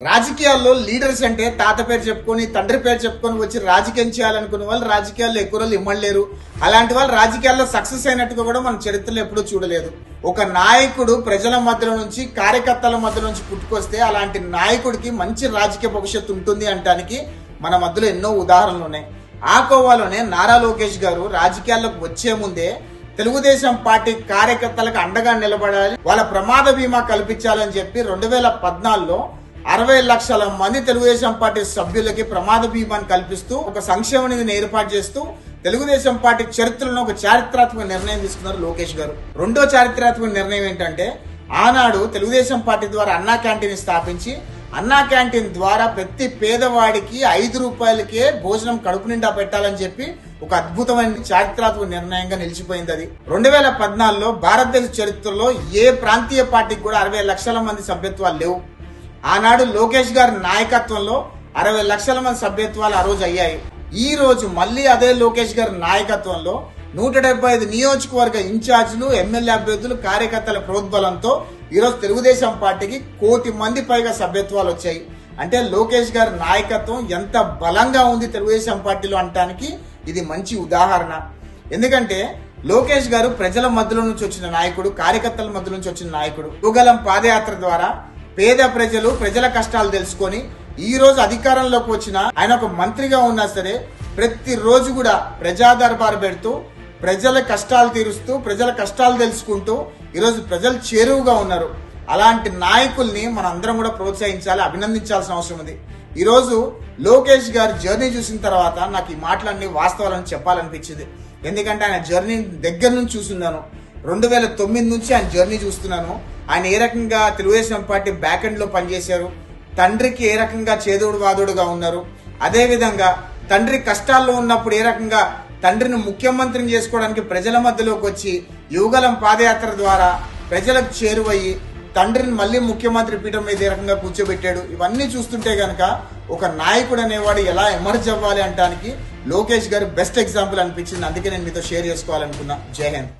రాజకీయాల్లో లీడర్స్ అంటే తాత పేరు చెప్పుకొని తండ్రి పేరు చెప్పుకొని వచ్చి రాజకీయం చేయాలనుకునే వాళ్ళు రాజకీయాల్లో ఎక్కువ రోజులు ఇమ్మడలేరు. అలాంటి వాళ్ళు రాజకీయాల్లో సక్సెస్ అయినట్టుగా కూడా మన చరిత్రలో ఎప్పుడూ చూడలేదు. ఒక నాయకుడు ప్రజల మధ్యలో నుంచి కార్యకర్తల మధ్య నుంచి పుట్టుకొస్తే అలాంటి నాయకుడికి మంచి రాజకీయ భవిష్యత్తు ఉంటుంది అనడానికి మన మధ్యలో ఎన్నో ఉదాహరణలు ఉన్నాయి. ఆ కోవాలోనే నారా లోకేష్ గారు రాజకీయాల్లోకి వచ్చే ముందే తెలుగుదేశం పార్టీ కార్యకర్తలకు అండగా నిలబడాలి, వాళ్ళ ప్రమాద బీమా కల్పించాలని చెప్పి 2014లో 60 లక్షల మంది తెలుగుదేశం పార్టీ సభ్యులకి ప్రమాద బీమాను కల్పిస్తూ ఒక సంక్షేమ నిధిని ఏర్పాటు చేస్తూ తెలుగుదేశం పార్టీ చరిత్రలో ఒక చారిత్రాత్మక నిర్ణయం తీసుకున్నారు లోకేష్ గారు. రెండో చారిత్రాత్మక నిర్ణయం ఏంటంటే ఆనాడు తెలుగుదేశం పార్టీ ద్వారా అన్నా క్యాంటీన్ స్థాపించి అన్నా క్యాంటీన్ ద్వారా ప్రతి పేదవాడికి 5 రూపాయలకే భోజనం కడుపు నిండా పెట్టాలని చెప్పి ఒక అద్భుతమైన చారిత్రాత్మక నిర్ణయంగా నిలిచిపోయింది. అది 2014లో భారతదేశ చరిత్రలో ఏ ప్రాంతీయ పార్టీకి కూడా 60 లక్షల మంది సభ్యత్వాలు లేవు. ఆనాడు లోకేష్ గారి నాయకత్వంలో 60 లక్షల మంది సభ్యత్వాలు ఆ రోజు అయ్యాయి. ఈ రోజు మళ్ళీ అదే లోకేష్ గారి నాయకత్వంలో 175 నియోజకవర్గ ఇన్ఛార్జీలు, ఎమ్మెల్యే అభ్యర్థులు, కార్యకర్తల ప్రోద్బలంతో ఈరోజు తెలుగుదేశం పార్టీకి 1 కోటి మంది పైగా సభ్యత్వాలు వచ్చాయి. అంటే లోకేష్ గారి నాయకత్వం ఎంత బలంగా ఉంది తెలుగుదేశం పార్టీలో అనటానికి ఇది మంచి ఉదాహరణ. ఎందుకంటే లోకేష్ గారు ప్రజల మధ్యలో నుంచి వచ్చిన నాయకుడు, కార్యకర్తల మధ్య నుంచి వచ్చిన నాయకుడు. యుగలం పాదయాత్ర ద్వారా పేద ప్రజల కష్టాలు తెలుసుకొని ఈ రోజు అధికారంలోకి వచ్చిన ఆయన ఒక మంత్రిగా ఉన్నా సరే ప్రతిరోజు కూడా ప్రజా దర్బారు పెడుతూ ప్రజల కష్టాలు తీరుస్తూ ప్రజల కష్టాలు తెలుసుకుంటూ ఈరోజు ప్రజలు చేరువుగా ఉన్నారు. అలాంటి నాయకుల్ని మనందరం కూడా ప్రోత్సహించాలి, అభినందించాల్సిన అవసరం ఉంది. ఈరోజు లోకేష్ గారి జర్నీ చూసిన తర్వాత నాకు ఈ మాటలన్నీ వాస్తవాలని చెప్పాలనిపించింది. ఎందుకంటే ఆయన జర్నీ దగ్గర నుంచి చూస్తున్నాను. 2009 నుంచి ఆయన జర్నీ చూస్తున్నాను. ఆయన ఏ రకంగా తెలుగుదేశం పార్టీ బ్యాక్ ఎండ్ లో పనిచేశారు, తండ్రికి ఏ రకంగా చేదోడు వాదోడుగా ఉన్నారు, అదే విధంగా తండ్రి కష్టాల్లో ఉన్నప్పుడు ఏ రకంగా తండ్రిని ముఖ్యమంత్రిని చేసుకోవడానికి ప్రజల మధ్యలోకి వచ్చి యువగలం పాదయాత్ర ద్వారా ప్రజలకు చేరువయ్యి తండ్రిని మళ్ళీ ముఖ్యమంత్రి పీఠం మీద ఏ రకంగా కూర్చోబెట్టాడు. ఇవన్నీ చూస్తుంటే గనక ఒక నాయకుడు అనేవాడు ఎలా ఎమర్జ్ అవ్వాలి అనడానికి లోకేష్ గారు బెస్ట్ ఎగ్జాంపుల్ అనిపించింది. అందుకే నేను మీతో షేర్ చేసుకోవాలనుకున్నా. జై హింద్.